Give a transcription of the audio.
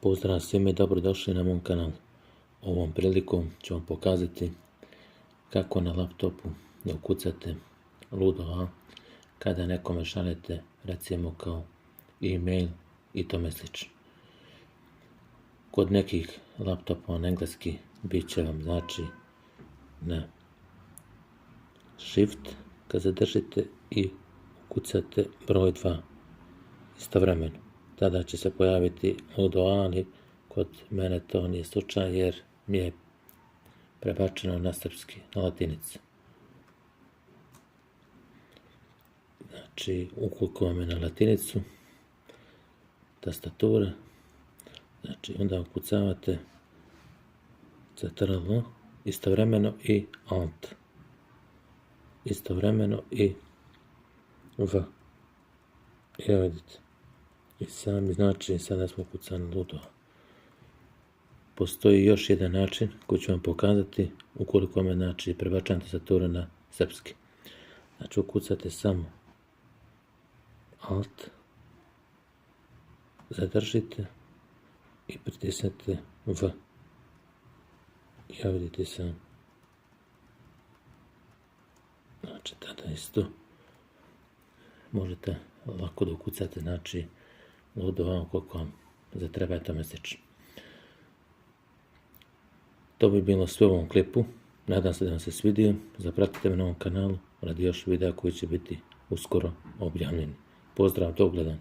Pozdrav svima i dobrodošli na mom kanalu. Ovom prilikom ću vam pokazati kako na laptopu da ukucate ludo A kada nekome šaljete recimo kao e-mail i tome slično. Kod nekih laptopa na engleski bit će vam znači na Shift kad zadržite i ukucate broj 2 istovremeno. Tada će se pojaviti ludo A, ali kod mene to nije slučaj jer mi je prebačeno na srpski, na latinicu. Znači, ukoliko vam je na latinicu tastatura, znači onda ukucavate CTRL istovremeno i Alt. Istovremeno i V. Evo vidite. I sami znači sada smo ukucali ludo A. Postoji još jedan način koji ću vam pokazati ukoliko vam je znači prebačena tastatura na srpski. Znači ukucate samo Alt, zadržite i pritisnete V. I evo vidite sam. Znači tada isto možete lako da ukucate znači ludo A ukoliko vam zatreba tome slično. To bi bilo sve u ovom klipu. Nadam se da vam se svidio. Zapratite me na ovom kanalu radi još videa koji će biti uskoro objavljeni. Pozdrav, do gledanja.